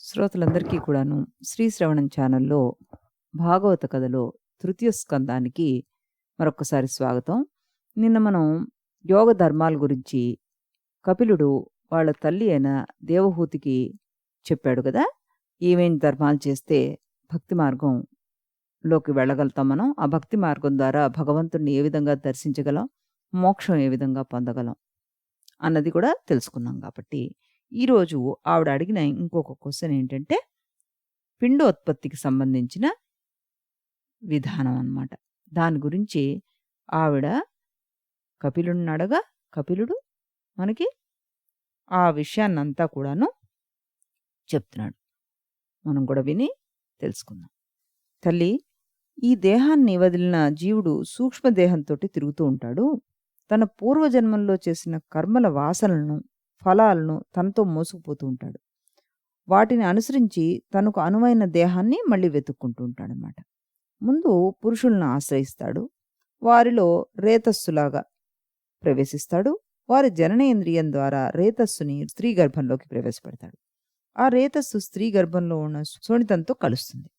శ్రోతలందరికీ కూడాను శ్రీ శ్రవణం ఛానల్లో భాగవత కథలో తృతీయ స్కందానికి మరొకసారి స్వాగతం. నిన్న మనం యోగ ధర్మాల గురించి కపిలుడు వాళ్ళ తల్లి అయిన దేవహూతికి చెప్పాడు కదా, ఏమేం ధర్మాలు చేస్తే భక్తి మార్గంలోకి వెళ్ళగలుగుతాం, మనం ఆ భక్తి మార్గం ద్వారా భగవంతుడిని ఏ విధంగా దర్శించగలం, మోక్షం ఏ విధంగా పొందగలం అన్నది కూడా తెలుసుకున్నాం. కాబట్టి ఈరోజు ఆవిడ అడిగిన ఇంకొక క్వశ్చన్ ఏంటంటే పిండోత్పత్తికి సంబంధించిన విధానం అన్నమాట. దాని గురించి ఆవిడ కపిలుడిని అడగా కపిలుడు మనకి ఆ విషయాన్నంతా కూడాను చెప్తున్నాడు. మనం కూడా విని తెలుసుకుందాం. తల్లి, ఈ దేహాన్ని వదిలిన జీవుడు సూక్ష్మదేహంతో తిరుగుతూ ఉంటాడు. తన పూర్వజన్మంలో చేసిన కర్మల వాసనలను, ఫలాలను తనతో మోసుకుపోతూ ఉంటాడు. వాటిని అనుసరించి తనకు అనువైన దేహాన్ని మళ్ళీ వెతుక్కుంటూ ఉంటాడనమాట. ముందు పురుషులను ఆశ్రయిస్తాడు. వారిలో రేతస్సులాగా ప్రవేశిస్తాడు. వారి జననేంద్రియం ద్వారా రేతస్సుని స్త్రీ గర్భంలోకి ప్రవేశపెడతాడు. ఆ రేతస్సు స్త్రీ గర్భంలో ఉన్న శోణితంతో కలుస్తుంది.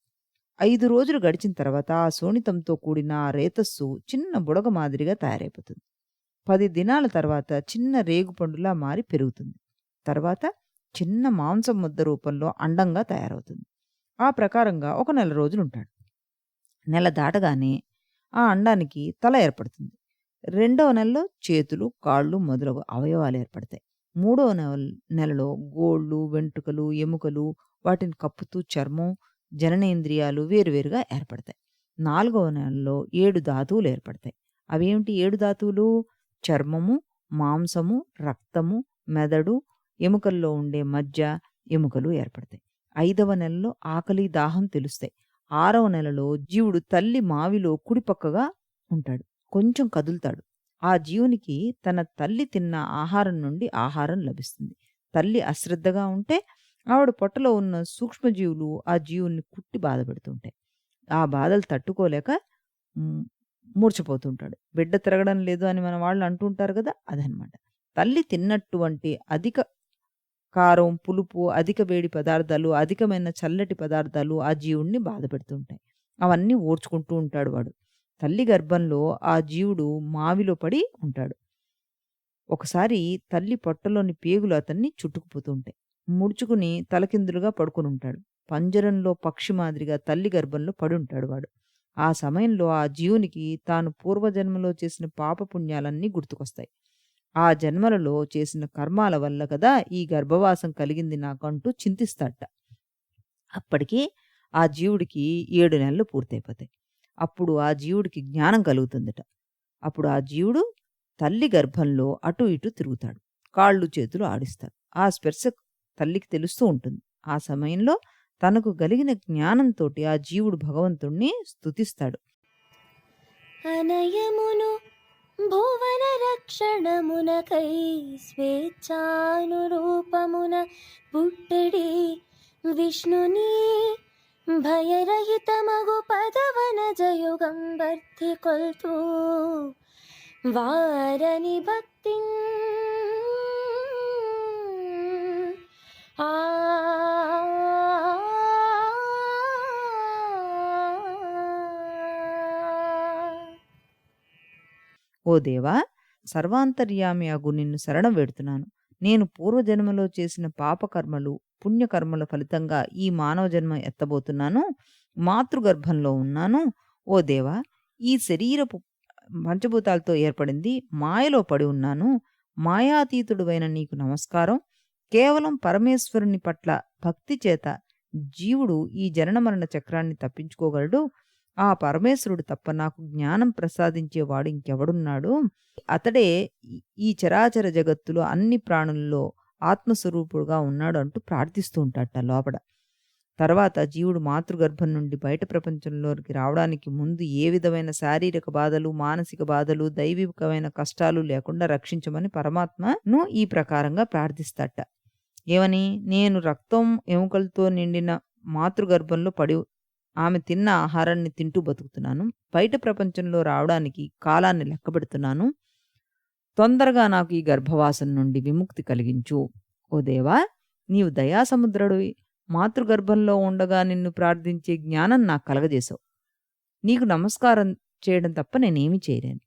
5 రోజులు గడిచిన తర్వాత ఆ శోణితంతో కూడిన ఆ రేతస్సు చిన్న బుడగ మాదిరిగా తయారైపోతుంది. 10 దినాల తర్వాత చిన్న రేగుపండులా మారి పెరుగుతుంది. తర్వాత చిన్న మాంసం ముద్ద రూపంలో అండంగా తయారవుతుంది. ఆ ప్రకారంగా ఒక నెల రోజులు ఉంటాడు. నెల దాటగానే ఆ అండానికి తల ఏర్పడుతుంది. 2వ నెలలో చేతులు, కాళ్ళు మొదలగు అవయవాలు ఏర్పడతాయి. 3వ నెలలో గోళ్ళు, వెంట్రుకలు, ఎముకలు, వాటిని కప్పుతూ చర్మం, జననేంద్రియాలు వేరువేరుగా ఏర్పడతాయి. 4వ నెలలో 7 ధాతువులు ఏర్పడతాయి. అవేమిటి 7 ధాతువులు? చర్మము, మాంసము, రక్తము, మెదడు, ఎముకల్లో ఉండే మజ్జ, ఎముకలు ఏర్పడతాయి. 5వ నెలలో ఆకలి, దాహం తెలుస్తాయి. 6వ నెలలో జీవుడు తల్లి మావిలో కుడిపక్కగా ఉంటాడు. కొంచెం కదులుతాడు. ఆ జీవునికి తన తల్లి తిన్న ఆహారం నుండి ఆహారం లభిస్తుంది. తల్లి అశ్రద్ధగా ఉంటే ఆవిడ పొట్టలో ఉన్న సూక్ష్మజీవులు ఆ జీవుల్ని కుట్టి బాధపెడుతుంటాయి. ఆ బాధలు తట్టుకోలేక మూర్ఛపోతుంటాడు. బిడ్డ తిరగడం లేదు అని మన వాళ్ళు అంటుంటారు కదా, అదనమాట. తల్లి తిన్నటువంటి అధిక కారం, పులుపు, అధిక వేడి పదార్థాలు, అధికమైన చల్లటి పదార్థాలు ఆ జీవుణ్ణి బాధ పెడుతుంటాయి. అవన్నీ ఓర్చుకుంటూ ఉంటాడు వాడు. తల్లి గర్భంలో ఆ జీవుడు మావిలో పడి ఉంటాడు. ఒకసారి తల్లి పొట్టలోని పేగులు అతన్ని చుట్టుకుపోతూ ఉంటాయి. ముడుచుకుని తలకిందులుగా పడుకుని ఉంటాడు. పంజరంలో పక్షి మాదిరిగా తల్లి గర్భంలో పడి ఉంటాడు వాడు. ఆ సమయంలో ఆ జీవునికి తాను పూర్వజన్మలో చేసిన పాపపుణ్యాలన్నీ గుర్తుకొస్తాయి. ఆ జన్మలలో చేసిన కర్మాల వల్ల కదా ఈ గర్భవాసం కలిగింది నాకంటూ చింతిస్తాడట. అప్పటికి ఆ జీవుడికి 7 నెలలు పూర్తయిపోతాయి. అప్పుడు ఆ జీవుడికి జ్ఞానం కలుగుతుందట. అప్పుడు ఆ జీవుడు తల్లి గర్భంలో అటు ఇటు తిరుగుతాడు. కాళ్ళు చేతులు ఆడిస్తాడు. ఆ స్పర్శ తల్లికి తెలుస్తూ ఉంటుంది. ఆ సమయంలో తనకు కలిగిన జ్ఞానంతో ఆ జీవుడు భగవంతుణ్ణి స్తుతిస్తాడు. అనయమును భువన రక్షణమునకై స్వేచ్ఛానురూపమున పుట్టడి విష్ణుని భయరహితమగు పదవన జయుగం భర్తి కొల్తూ వారని భక్తి ఆ ఓ దేవా, సర్వాంతర్యామి అగు నిన్ను శరణం వేడుతున్నాను. నేను పూర్వజన్మలో చేసిన పాపకర్మలు, పుణ్యకర్మల ఫలితంగా ఈ మానవ జన్మ ఎత్తబోతున్నాను. మాతృగర్భంలో ఉన్నాను. ఓ దేవా, ఈ శరీరపు పంచభూతాలతో ఏర్పడింది. మాయలో పడి ఉన్నాను. మాయాతీతుడువైన నీకు నమస్కారం. కేవలం పరమేశ్వరుని పట్ల భక్తి చేత జీవుడు ఈ జనన మరణ చక్రాన్ని తప్పించుకోగలడు. ఆ పరమేశ్వరుడు తప్ప నాకు జ్ఞానం ప్రసాదించేవాడు ఇంకెవడున్నాడు? అతడే ఈ చరాచర జగత్తులో అన్ని ప్రాణుల్లో ఆత్మస్వరూపుడుగా ఉన్నాడు అంటూ ప్రార్థిస్తూ ఉంటాడట లోపల. తర్వాత జీవుడు మాతృగర్భం నుండి బయట ప్రపంచంలోకి రావడానికి ముందు ఏ విధమైన శారీరక బాధలు, మానసిక బాధలు, దైవికమైన కష్టాలు లేకుండా రక్షించమని పరమాత్మను ఈ ప్రకారంగా ప్రార్థిస్తాడట. ఏమని? నేను రక్తం, ఎముకలతో నిండిన మాతృగర్భంలో పడి ఆమె తిన్న ఆహారాన్ని తింటూ బతుకుతున్నాను. బయట ప్రపంచంలో రావడానికి కాలాన్ని లెక్కబెడుతున్నాను. తొందరగా నాకు ఈ గర్భవాసం నుండి విముక్తి కలిగించు. ఓ దేవా, నీవు దయాసముద్రుడివి. మాతృగర్భంలో ఉండగా నిన్ను ప్రార్థించే జ్ఞానం నాకు కలగజేశావు. నీకు నమస్కారం చేయడం తప్ప నేనేమీ చేయలేను.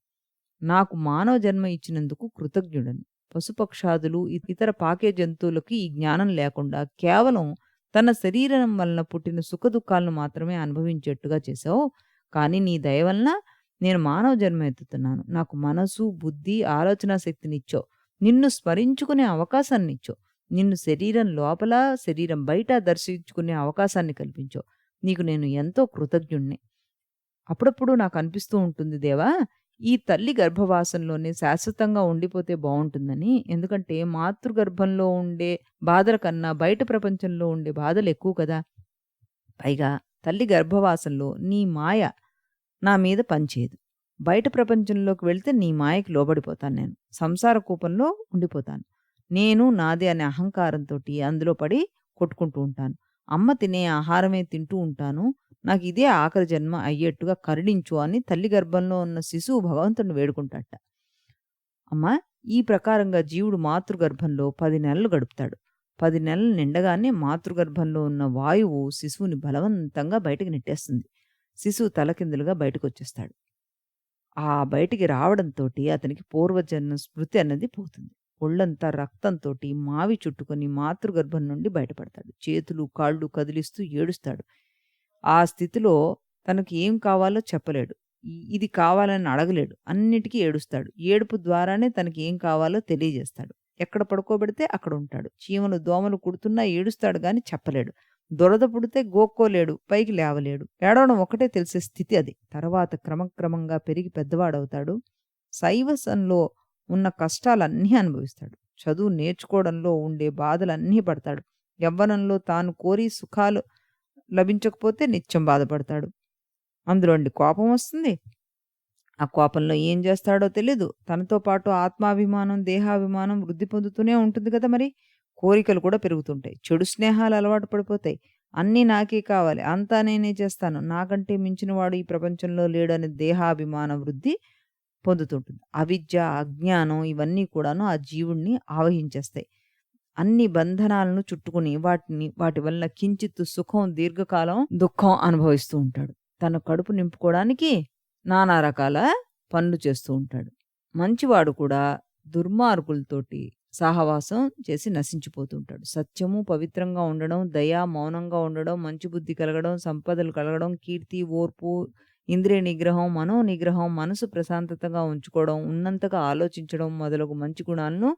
నాకు మానవ జన్మ ఇచ్చినందుకు కృతజ్ఞుడను. పశుపక్షాదులు ఇతర పాకే జంతువులకి ఈ జ్ఞానం లేకుండా కేవలం తన శరీరం వలన పుట్టిన సుఖదుఖాలను మాత్రమే అనుభవించేట్టుగా చేశావు. కానీ నీ దయ వలన నేను మానవ జన్మ ఎత్తుతున్నాను. నాకు మనసు, బుద్ధి, ఆలోచనా శక్తినిచ్చావు. నిన్ను స్మరించుకునే అవకాశాన్నిచ్చావు. నిన్ను శరీరం లోపల, శరీరం బయట దర్శించుకునే అవకాశాన్ని కల్పించావు. నీకు నేను ఎంతో కృతజ్ఞుణ్ణి. అప్పుడప్పుడు నాకు అనిపిస్తూ ఉంటుంది దేవా, ఈ తల్లి గర్భవాసంలోనే శాశ్వతంగా ఉండిపోతే బావుంటుందని. ఎందుకంటే మాతృగర్భంలో ఉండే బాధల కన్నా బయట ప్రపంచంలో ఉండే బాధలు ఎక్కువ కదా! పైగా తల్లి గర్భవాసంలో నీ మాయ నా మీద పనిచేయదు. బయట ప్రపంచంలోకి వెళ్తే నీ మాయకి లోబడిపోతాను నేను. సంసార కూపంలో ఉండిపోతాను. నేను, నాది అనే అహంకారంతోటి అందులో పడి కొట్టుకుంటూ ఉంటాను. అమ్మ తినే ఆహారమే తింటూ ఉంటాను. నాకు ఇదే ఆఖరి జన్మ అయ్యేట్టుగా కరుణించు అని తల్లి గర్భంలో ఉన్న శిశువు భగవంతుడిని వేడుకుంటాడట. అమ్మా, ఈ ప్రకారంగా జీవుడు మాతృగర్భంలో 10 నెలలు గడుపుతాడు. 10 నెలలు నిండగానే మాతృగర్భంలో ఉన్న వాయువు శిశువుని బలవంతంగా బయటికి నెట్టేస్తుంది. శిశువు తలకిందులుగా బయటకొచ్చేస్తాడు. ఆ బయటికి రావడంతోటి అతనికి పూర్వజన్మ స్మృతి అన్నది పోతుంది. ఒళ్ళంతా రక్తంతోటి మావి చుట్టుకొని మాతృగర్భం నుండి బయటపడతాడు. చేతులు, కాళ్ళు కదిలిస్తూ ఏడుస్తాడు. ఆ స్థితిలో తనకు ఏం కావాలో చెప్పలేడు. ఇది కావాలని అడగలేడు. అన్నిటికీ ఏడుస్తాడు. ఏడుపు ద్వారానే తనకి ఏం కావాలో తెలియజేస్తాడు. ఎక్కడ పడుకోబెడితే అక్కడ ఉంటాడు. చీమలు, దోమలు కుడుతున్నా ఏడుస్తాడు గాని చెప్పలేడు. దురద పుడితే గోక్కోలేడు, పైకి లేవలేడు. ఏడవడం ఒకటే తెలిసే స్థితి అది. తర్వాత క్రమక్రమంగా పెరిగి పెద్దవాడవుతాడు. శైవసంలో ఉన్న కష్టాలన్నీ అనుభవిస్తాడు. చదువు నేర్చుకోవడంలో ఉండే బాధలన్నీ పడతాడు. యవ్వనంలో తాను కోరి సుఖాలు లభించకపోతే నిత్యం బాధపడతాడు. అందులోండి కోపం వస్తుంది. ఆ కోపంలో ఏం చేస్తాడో తెలీదు. తనతో పాటు ఆత్మాభిమానం, దేహాభిమానం వృద్ధి పొందుతూనే ఉంటుంది కదా మరి. కోరికలు కూడా పెరుగుతుంటాయి. చెడు స్నేహాలు అలవాటు పడిపోతాయి. అన్నీ నాకే కావాలి, అంతా నేనే చేస్తాను, నాకంటే మించినవాడు ఈ ప్రపంచంలో లేడనే దేహాభిమాన వృద్ధి పొందుతుంటుంది. అవిద్య, అజ్ఞానం ఇవన్నీ కూడాను ఆ జీవుణ్ణి ఆవహించేస్తాయి. అన్ని బంధనాలను చుట్టుకుని వాటి వల్ల కించిత్తు సుఖం, దీర్ఘకాలం దుఃఖం అనుభవిస్తూ ఉంటాడు. తన కడుపు నింపుకోవడానికి నానా రకాల పనులు చేస్తూ ఉంటాడు. మంచివాడు కూడా దుర్మార్గులతోటి సహవాసం చేసి నశించిపోతూ ఉంటాడు. సత్యము, పవిత్రంగా ఉండడం, దయ, మౌనంగా ఉండడం, మంచి బుద్ధి కలగడం, సంపదలు కలగడం, కీర్తి, ఓర్పు, ఇంద్రియ నిగ్రహం, మనో నిగ్రహం, మనసు ప్రశాంతతగా ఉంచుకోవడం, ఉన్నంతగా ఆలోచించడం మొదలగు మంచి గుణాలను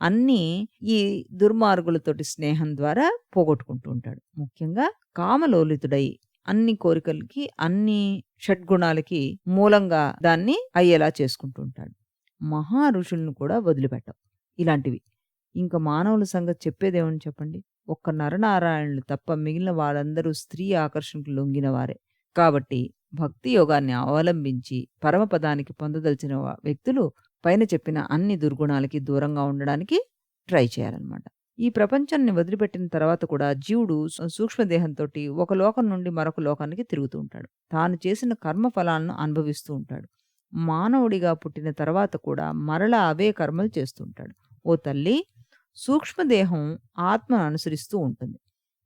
అన్నీ ఈ దుర్మార్గులతోటి స్నేహం ద్వారా పోగొట్టుకుంటూ ఉంటాడు. ముఖ్యంగా కామలోలితుడై అన్ని కోరికలకి, అన్ని షడ్గుణాలకి మూలంగా దాన్ని అయ్యేలా చేసుకుంటూ ఉంటాడు. మహా ఋషులను కూడా వదిలిపెట్టవు ఇలాంటివి. ఇంకా మానవుల సంగతి చెప్పేదేమని చెప్పండి. ఒక్క నరనారాయణులు తప్ప మిగిలిన వాళ్ళందరూ స్త్రీ ఆకర్షణకు లొంగిన వారే. కాబట్టి భక్తి యోగాన్ని అవలంబించి పరమపదానికి పొందదలిచిన వ్యక్తులు పైన చెప్పిన అన్ని దుర్గుణాలకి దూరంగా ఉండడానికి ట్రై చేయాలన్నమాట. ఈ ప్రపంచాన్ని వదిలిపెట్టిన తర్వాత కూడా జీవుడు సూక్ష్మదేహంతో ఒక లోకం నుండి మరొక లోకానికి తిరుగుతూ ఉంటాడు. తాను చేసిన కర్మ ఫలాలను అనుభవిస్తూ ఉంటాడు. మానవుడిగా పుట్టిన తర్వాత కూడా మరలా అవే కర్మలు చేస్తూ ఉంటాడు. ఓ తల్లి, సూక్ష్మదేహం ఆత్మను అనుసరిస్తూ ఉంటుంది.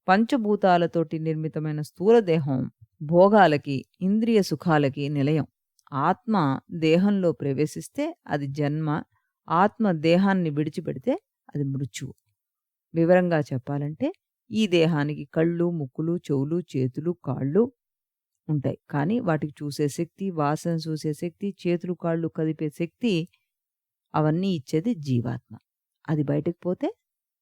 పంచభూతాలతోటి నిర్మితమైన స్థూలదేహం భోగాలకి, ఇంద్రియ సుఖాలకి నిలయం. ఆత్మ దేహంలో ప్రవేశిస్తే అది జన్మ, ఆత్మ దేహాన్ని విడిచిపెడితే అది మృత్యువు. వివరంగా చెప్పాలంటే ఈ దేహానికి కళ్ళు, ముక్కులు, చెవులు, చేతులు, కాళ్ళు ఉంటాయి. కానీ వాటికి చూసే శక్తి, వాసన చూసే శక్తి, చేతులు కాళ్ళు కదిపే శక్తి అవన్నీ ఇచ్చేది జీవాత్మ. అది బయటకు పోతే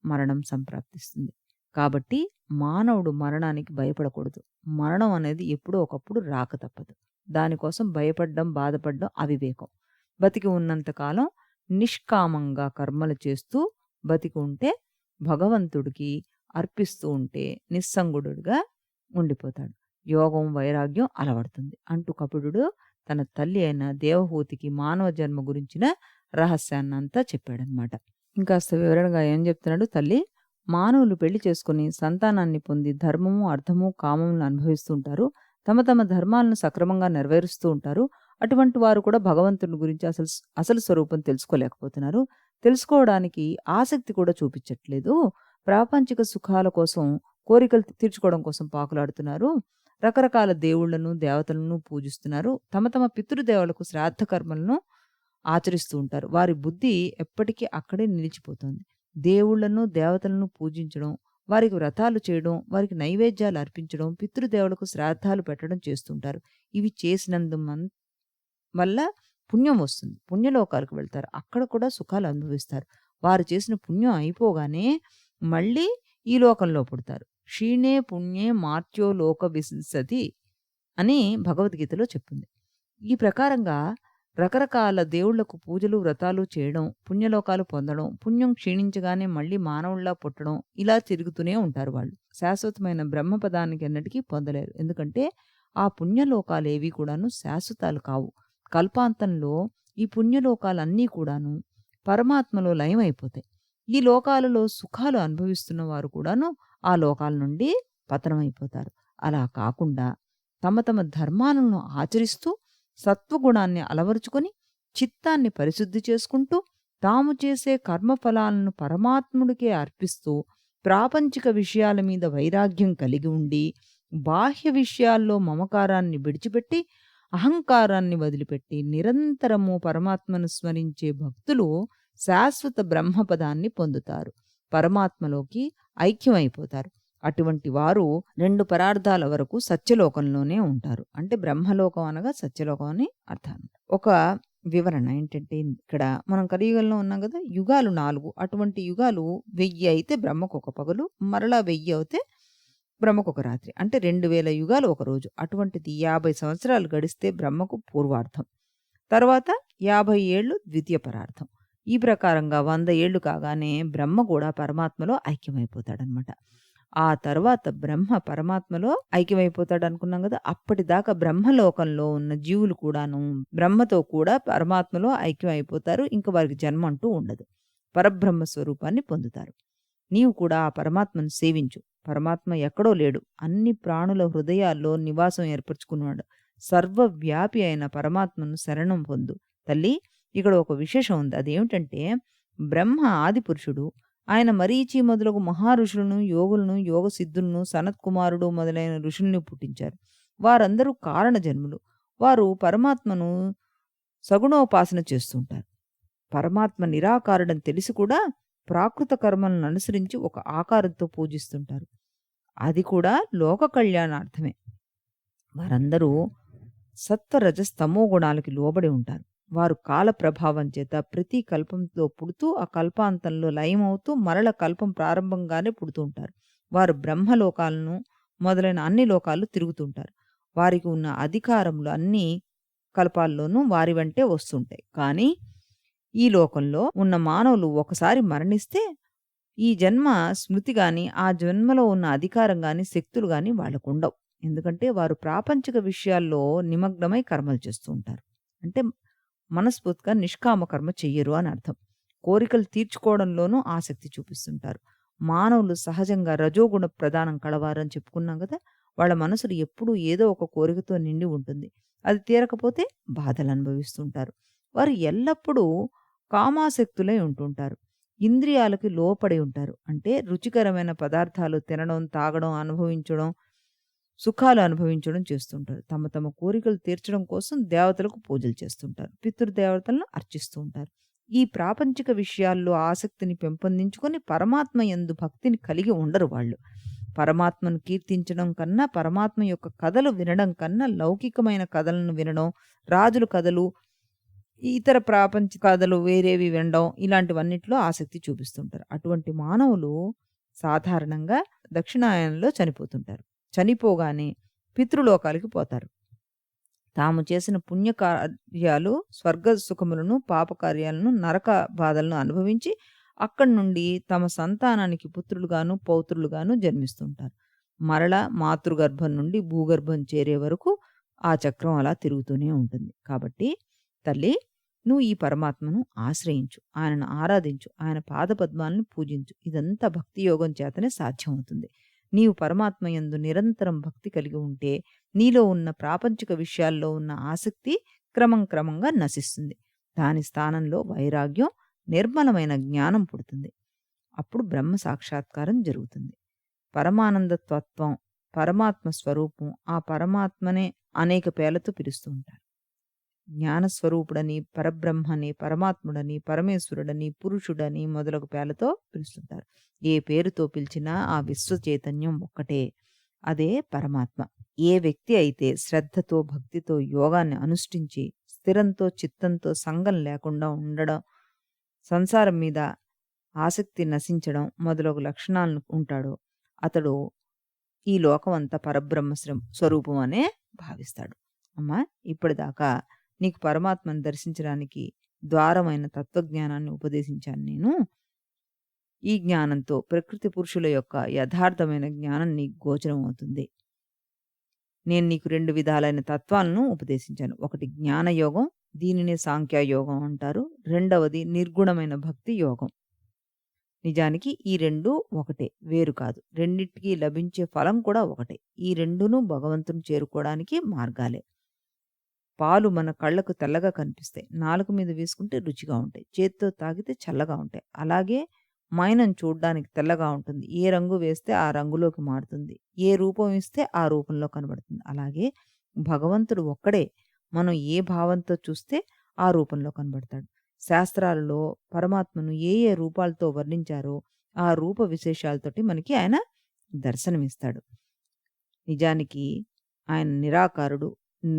మరణం సంప్రాప్తిస్తుంది. కాబట్టి మానవుడు మరణానికి భయపడకూడదు. మరణం అనేది ఎప్పుడో ఒకప్పుడు రాక తప్పదు. దానికోసం భయపడ్డం, బాధపడ్డం అవివేకం. బతికి ఉన్నంతకాలం నిష్కామంగా కర్మలు చేస్తూ బతికి ఉంటే, భగవంతుడికి అర్పిస్తూ ఉంటే నిస్సంగుడుగా ఉండిపోతాడు. యోగం, వైరాగ్యం అలవడుతుంది అంటూ కపిలుడు తన తల్లి అయిన దేవహూతికి మానవ జన్మ గురించిన రహస్యాన్నంతా చెప్పాడనమాట. ఇంకాస్త వివరణగా ఏం చెప్తున్నాడు తల్లి. మానవులు పెళ్లి చేసుకుని సంతానాన్ని పొంది ధర్మము, అర్థము, కామములను అనుభవిస్తూ ఉంటారు. తమ తమ ధర్మాలను సక్రమంగా నెరవేరుస్తూ ఉంటారు. అటువంటి వారు కూడా భగవంతుని గురించి అసలు స్వరూపం తెలుసుకోలేకపోతున్నారు. తెలుసుకోవడానికి ఆసక్తి కూడా చూపించట్లేదు. ప్రాపంచిక సుఖాల కోసం కోరికలు తీర్చుకోవడం కోసం పాకులాడుతున్నారు. రకరకాల దేవుళ్ళను, దేవతలను పూజిస్తున్నారు. తమ తమ పితృదేవులకు శ్రాద్ధ కర్మలను ఆచరిస్తూ ఉంటారు. వారి బుద్ధి ఎప్పటికీ అక్కడే నిలిచిపోతుంది. దేవుళ్ళను, దేవతలను పూజించడం, వారికి వ్రతాలు చేయడం, వారికి నైవేద్యాలు అర్పించడం, పితృదేవులకు శ్రాద్ధాలు పెట్టడం చేస్తుంటారు. ఇవి వల్ల పుణ్యం వస్తుంది. పుణ్యలోకాలకు వెళ్తారు. అక్కడ కూడా సుఖాలు అనుభవిస్తారు. వారు చేసిన పుణ్యం అయిపోగానే మళ్ళీ ఈ లోకంలో పుడతారు. క్షీణే పుణ్యే మార్త్యో లోక విశంసతి అని భగవద్గీతలో చెప్పింది. ఈ ప్రకారంగా రకరకాల దేవుళ్లకు పూజలు, వ్రతాలు చేయడం, పుణ్యలోకాలు పొందడం, పుణ్యం క్షీణించగానే మళ్ళీ మానవుల్లా పుట్టడం, ఇలా తిరుగుతూనే ఉంటారు వాళ్ళు. శాశ్వతమైన బ్రహ్మపదానికి ఎన్నటికీ పొందలేరు. ఎందుకంటే ఆ పుణ్యలోకాలేవి కూడాను శాశ్వతాలు కావు. కల్పాంతంలో ఈ పుణ్యలోకాలన్నీ కూడాను పరమాత్మలో లయమైపోతాయి. ఈ లోకాలలో సుఖాలు అనుభవిస్తున్న వారు కూడాను ఆ లోకాల నుండి పతనమైపోతారు. అలా కాకుండా తమ తమ ధర్మాలను ఆచరిస్తూ సత్వగుణాన్ని అలవరుచుకొని చిత్తాన్ని పరిశుద్ధి చేసుకుంటూ తాము చేసే కర్మఫలాలను పరమాత్ముడికే అర్పిస్తూ ప్రాపంచిక విషయాల మీద వైరాగ్యం కలిగి ఉండి బాహ్య విషయాల్లో మమకారాన్ని విడిచిపెట్టి అహంకారాన్ని వదిలిపెట్టి నిరంతరము పరమాత్మను స్మరించే భక్తులు శాశ్వత బ్రహ్మపదాన్ని పొందుతారు. పరమాత్మలోకి ఐక్యమైపోతారు. అటువంటి వారు 2 పరార్థాల వరకు సత్యలోకంలోనే ఉంటారు. అంటే బ్రహ్మలోకం అనగా సత్యలోకం అని అర్థం. ఒక వివరణ ఏంటంటే, ఇక్కడ మనం కలియుగంలో ఉన్నాం కదా, యుగాలు 4. అటువంటి యుగాలు 1000 అయితే బ్రహ్మకు ఒక పగలు, మరలా 1000 అయితే బ్రహ్మకు ఒక రాత్రి. అంటే 2000 యుగాలు ఒక రోజు. అటువంటిది 50 సంవత్సరాలు గడిస్తే బ్రహ్మకు పూర్వార్థం, తర్వాత 50 ఏళ్ళు ద్వితీయ పరార్థం. ఈ ప్రకారంగా 100 ఏళ్ళు కాగానే బ్రహ్మ కూడా పరమాత్మలో ఐక్యమైపోతాడనమాట. ఆ తర్వాత బ్రహ్మ పరమాత్మలో ఐక్యమైపోతాడు అనుకున్నాం కదా. అప్పటిదాకా బ్రహ్మలోకంలో ఉన్న జీవులు కూడాను బ్రహ్మతో కూడా పరమాత్మలో ఐక్యం అయిపోతారు. ఇంకా వారికి జన్మ అంటూ ఉండదు. పరబ్రహ్మ స్వరూపాన్ని పొందుతారు. నీవు కూడా ఆ పరమాత్మను సేవించు. పరమాత్మ ఎక్కడో లేడు, అన్ని ప్రాణుల హృదయాల్లో నివాసం ఏర్పరచుకున్నాడు. సర్వవ్యాపి అయిన పరమాత్మను శరణం పొందు. తల్లి, ఇక్కడ ఒక విశేషం ఉంది. అదేమిటంటే, బ్రహ్మ ఆది పురుషుడు. ఆయన మరీచి మొదలగు మహారుషులను, యోగులను, యోగ సిద్ధులను, సనత్కుమారుడు మొదలైన ఋషుల్ని పుట్టించారు. వారందరూ కారణ జన్ములు. వారు పరమాత్మను సగుణోపాసన చేస్తుంటారు. పరమాత్మ నిరాకారుడని తెలిసి కూడా ప్రాకృత కర్మలను అనుసరించి ఒక ఆకారంతో పూజిస్తుంటారు. అది కూడా లోక కళ్యాణార్థమే. వారందరూ సత్వరజస్తమో గుణాలకి లోబడి ఉంటారు. వారు కాల ప్రభావం చేత ప్రతి కల్పంలో పుడుతూ ఆ కల్పాంతంలో లయమవుతూ మరల కల్పం ప్రారంభంగానే పుడుతూ ఉంటారు. వారు బ్రహ్మలోకాలను మొదలైన అన్ని లోకాలు తిరుగుతుంటారు. వారికి ఉన్న అధికారములు అన్ని కల్పాల్లోనూ వారి వెంటే వస్తుంటాయి. కానీ ఈ లోకంలో ఉన్న మానవులు ఒకసారి మరణిస్తే ఈ జన్మ స్మృతి గాని, ఆ జన్మలో ఉన్న అధికారం గాని, శక్తులు గాని వాళ్ళకు ఉండవు. ఎందుకంటే వారు ప్రాపంచిక విషయాల్లో నిమగ్నమై కర్మలు చేస్తూ ఉంటారు. అంటే మనస్ఫూర్తిగా నిష్కామ కర్మ చెయ్యరు అని అర్థం. కోరికలు తీర్చుకోవడంలోనూ ఆసక్తి చూపిస్తుంటారు. మానవులు సహజంగా రజోగుణ ప్రధానం కలవారు అని చెప్పుకున్నాం కదా. వాళ్ళ మనసులు ఎప్పుడూ ఏదో ఒక కోరికతో నిండి ఉంటుంది. అది తీరకపోతే బాధలు అనుభవిస్తుంటారు. వారు ఎల్లప్పుడూ కామాసక్తులై ఉంటుంటారు. ఇంద్రియాలకి లోపడి ఉంటారు. అంటే రుచికరమైన పదార్థాలు తినడం, తాగడం, అనుభవించడం, సుఖాలు అనుభవించడం చేస్తుంటారు. తమ తమ కోరికలు తీర్చడం కోసం దేవతలకు పూజలు చేస్తుంటారు. పితృదేవతలను అర్చిస్తూ ఉంటారు. ఈ ప్రాపంచిక విషయాల్లో ఆసక్తిని పెంపొందించుకొని పరమాత్మ యందు భక్తిని కలిగి ఉండరు వాళ్ళు. పరమాత్మను కీర్తించడం కన్నా, పరమాత్మ యొక్క కథలు వినడం కన్నా, లౌకికమైన కథలను వినడం, రాజుల కథలు, ఇతర ప్రాపంచ కథలు వేరేవి వినడం, ఇలాంటివన్నిట్లో ఆసక్తి చూపిస్తుంటారు. అటువంటి మానవులు సాధారణంగా దక్షిణాయనంలో చనిపోతుంటారు. చనిపోగానే పితృలోకాలకి పోతారు. తాము చేసిన పుణ్యకార్యాలు స్వర్గ సుఖములను, పాపకార్యాలను, నరక బాధలను అనుభవించి అక్కడి నుండి తమ సంతానానికి పుత్రులుగాను, పౌత్రులుగాను జన్మిస్తుంటారు. మరలా మాతృగర్భం నుండి భూగర్భం చేరే వరకు ఆ చక్రం అలా తిరుగుతూనే ఉంటుంది. కాబట్టి తల్లి, నువ్వు ఈ పరమాత్మను ఆశ్రయించు, ఆయనను ఆరాధించు, ఆయన పాదపద్మాలను పూజించు. ఇదంతా భక్తి యోగం చేతనే సాధ్యమవుతుంది. నీవు పరమాత్మ యందు నిరంతరం భక్తి కలిగి ఉంటే నీలో ఉన్న ప్రాపంచిక విషయాల్లో ఉన్న ఆసక్తి క్రమంగా నశిస్తుంది. దాని స్థానంలో వైరాగ్యం, నిర్మలమైన జ్ఞానం పుడుతుంది. అప్పుడు బ్రహ్మ సాక్షాత్కారం జరుగుతుంది. పరమానంద తత్వం, పరమాత్మ స్వరూపం, ఆ పరమాత్మనే అనేక పేర్లతో పిలుస్తూ ఉంటారు. జ్ఞానస్వరూపుడని, పరబ్రహ్మని, పరమాత్ముడని, పరమేశ్వరుడని, పురుషుడని మొదలగు పేర్లతో పిలుస్తుంటారు. ఏ పేరుతో పిలిచినా ఆ విశ్వ చైతన్యం ఒక్కటే. అదే పరమాత్మ. ఏ వ్యక్తి అయితే శ్రద్ధతో, భక్తితో యోగాన్ని అనుష్ఠించి స్థిరంతో, చిత్తంతో, సంగం లేకుండా ఉండడం, సంసారం మీద ఆసక్తి నశించడం మొదలగు లక్షణాలను ఉంటాడో అతడు ఈ లోకం అంతా పరబ్రహ్మ స్వరూపం అనే భావిస్తాడు. అమ్మా, ఇప్పటిదాకా నీకు పరమాత్మను దర్శించడానికి ద్వారమైన తత్వజ్ఞానాన్ని ఉపదేశించాను నేను. ఈ జ్ఞానంతో ప్రకృతి పురుషుల యొక్క యథార్థమైన జ్ఞానం నీకు గోచరం అవుతుంది. నేను నీకు 2 విధాలైన తత్వాలను ఉపదేశించాను. ఒకటి జ్ఞానయోగం, దీనినే సాంఖ్యయోగం అంటారు. రెండవది నిర్గుణమైన భక్తి యోగం. నిజానికి ఈ 2 ఒకటే, వేరు కాదు. రెండిటికి లభించే ఫలం కూడా ఒకటే. ఈ రెండును భగవంతుని చేరుకోవడానికి మార్గాలే. పాలు మన కళ్ళకు తెల్లగా కనిపిస్తాయి. నాలుక మీద వేసుకుంటే రుచిగా ఉంటాయి. చేత్తో తాగితే చల్లగా ఉంటాయి. అలాగే మైనం చూడ్డానికి తెల్లగా ఉంటుంది. ఏ రంగు వేస్తే ఆ రంగులోకి మారుతుంది. ఏ రూపం ఇస్తే ఆ రూపంలో కనబడుతుంది. అలాగే భగవంతుడు ఒక్కడే. మనం ఏ భావంతో చూస్తే ఆ రూపంలో కనబడతాడు. శాస్త్రాలలో పరమాత్మను ఏ ఏ రూపాలతో వర్ణించారో ఆ రూప విశేషాలతోటి మనకి ఆయన దర్శనమిస్తాడు. నిజానికి ఆయన నిరాకారుడు,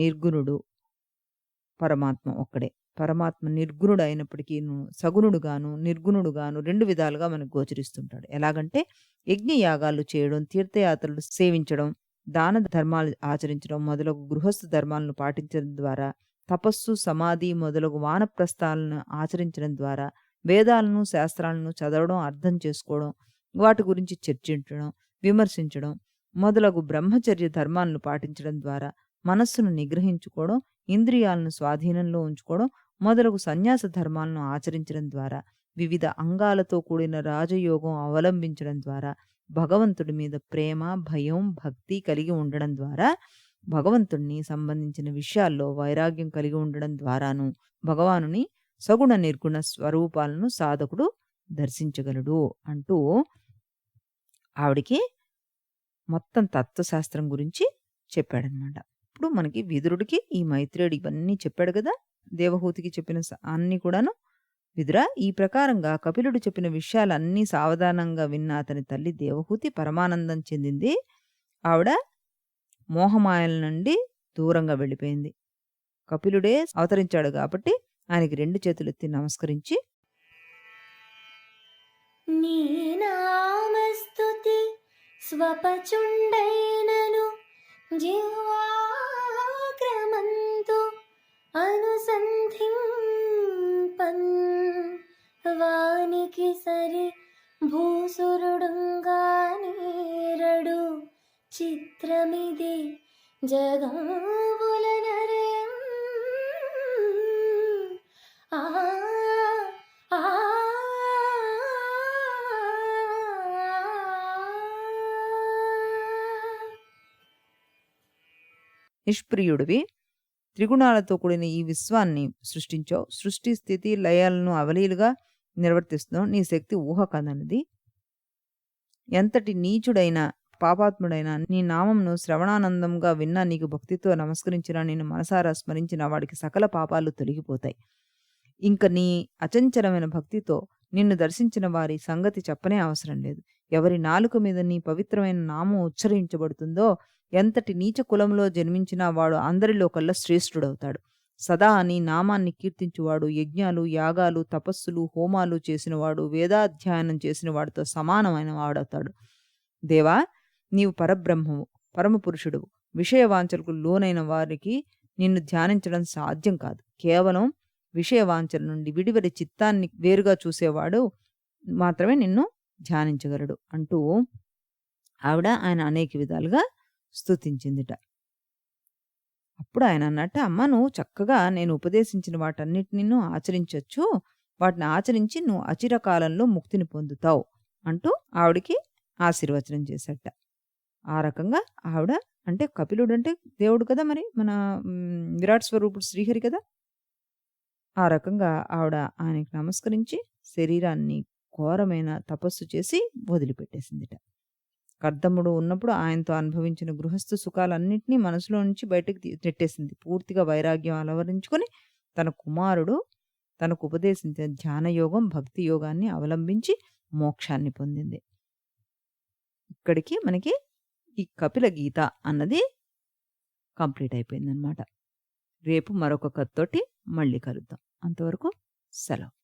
నిర్గుణుడు. పరమాత్మ ఒక్కడే. పరమాత్మ నిర్గుణుడు అయినప్పటికీను సగుణుడుగాను, నిర్గుణుడుగాను 2 విధాలుగా మనకు గోచరిస్తుంటాడు. ఎలాగంటే యజ్ఞయాగాలు చేయడం, తీర్థయాత్రలు సేవించడం, దాన ధర్మాలు ఆచరించడం మొదలగు గృహస్థ ధర్మాలను పాటించడం ద్వారా, తపస్సు, సమాధి మొదలగు వానప్రస్థాలను ఆచరించడం ద్వారా, వేదాలను, శాస్త్రాలను చదవడం, అర్థం చేసుకోవడం, వాటి గురించి చర్చించడం, విమర్శించడం మొదలగు బ్రహ్మచర్య ధర్మాలను పాటించడం ద్వారా మనస్సును నిగ్రహించుకోవడం, ఇంద్రియాలను స్వాధీనంలో ఉంచుకోవడం మొదలగు సన్యాస ధర్మాలను ఆచరించడం ద్వారా, వివిధ అంగాలతో కూడిన రాజయోగం అవలంబించడం ద్వారా, భగవంతుడి మీద ప్రేమ, భయం, భక్తి కలిగి ఉండడం ద్వారా, భగవంతుడిని సంబంధించిన విషయాల్లో వైరాగ్యం కలిగి ఉండడం ద్వారాను భగవానుని సగుణ నిర్గుణ స్వరూపాలను సాధకుడు దర్శించగలడు అంటూ ఆవిడికి మొత్తం తత్వశాస్త్రం గురించి చెప్పాడనమాట. ఇప్పుడు మనకి విదురుడికి ఈ మైత్రేయుడు ఇవన్నీ చెప్పాడు కదా, దేవహూతికి చెప్పిన అన్నీ కూడాను. విదురా, ఈ ప్రకారంగా కపిలుడు చెప్పిన విషయాలన్నీ సావధానంగా విన్న అతని తల్లి దేవహూతి పరమానందం చెందింది. ఆవిడ మోహమాయల నుండి దూరంగా వెళ్ళిపోయింది. కపిలుడే అవతరించాడు కాబట్టి ఆయనకి 2 చేతులెత్తి నమస్కరించి, నీ నామస్తుతి స్వపచుండైనను జిహ్వాక్రమంతు అనుసంధింపన్ వానికి సరి భూసురుడుంగానేరడు చిత్రమిది జగముల నరేం ఆ ఆ నిష్ప్రియుడివి, త్రిగుణాలతో కూడిన ఈ విశ్వాన్ని సృష్టించావు. సృష్టి, స్థితి, లయాలను అవలీలుగా నిర్వర్తిస్తున్నావు. నీ శక్తి ఊహ కదన్నది. ఎంతటి నీచుడైనా, పాపాత్ముడైనా నీ నామంను శ్రవణానందంగా విన్నా, నీకు భక్తితో నమస్కరించినా, నిన్ను మనసారా స్మరించిన వాడికి సకల పాపాలు తొలగిపోతాయి. ఇంక నీ అచంచలమైన భక్తితో నిన్ను దర్శించిన వారి సంగతి చెప్పనే అవసరం లేదు. ఎవరి నాలుక మీద నీ పవిత్రమైన నామం ఉచ్చరించబడుతుందో, ఎంతటి నీచ కులంలో జన్మించినా వాడు అందరిలో కల్లా శ్రేష్ఠుడవుతాడు. సదా నీ నామాన్ని కీర్తించువాడు యజ్ఞాలు, యాగాలు, తపస్సులు, హోమాలు చేసినవాడు, వేదాధ్యయనం చేసిన వాడితో సమానమైన వాడవుతాడు. దేవా, నీవు పరబ్రహ్మవు, పరమపురుషుడువు. విషయవాంఛలకు లోనైన వారికి నిన్ను ధ్యానించడం సాధ్యం కాదు. కేవలం విషయవాంఛల నుండి విడివడి చిత్తాన్ని వేరుగా చూసేవాడు మాత్రమే నిన్ను ధ్యానించగలడు అంటూ ఆవిడ ఆయన అనేక విధాలుగా స్తుతించిందిట. అప్పుడు ఆయన అన్నట్ట, అమ్మ, నువ్వు చక్కగా నేను ఉపదేశించిన వాటన్నిటిని ఆచరించవచ్చు. వాటిని ఆచరించి నువ్వు అచిరకాలంలో ముక్తిని పొందుతావు అంటూ ఆవిడికి ఆశీర్వచనం చేశాట. ఆ రకంగా ఆవిడ, అంటే కపిలుడు అంటే దేవుడు కదా, మరి మన విరాట్ స్వరూపుడు శ్రీహరి కదా. ఆ రకంగా ఆవిడ ఆయనకి నమస్కరించి శరీరాన్ని ఘోరమైన తపస్సు చేసి వదిలిపెట్టేసిందిట. కర్దముడు ఉన్నప్పుడు ఆయనతో అనుభవించిన గృహస్థ సుఖాలన్నిటినీ మనసులో నుంచి బయటకు నెట్టేసింది. పూర్తిగా వైరాగ్యం అలవరించుకొని తన కుమారుడు తనకు ఉపదేశించిన ధ్యానయోగం, భక్తి యోగాన్ని అవలంబించి మోక్షాన్ని పొందింది. ఇక్కడికి మనకి ఈ కపిల గీత అన్నది కంప్లీట్ అయిపోయిందనమాట. రేపు మరొక కథతోటి మళ్ళీ కలుద్దాం. అంతవరకు సెలవు.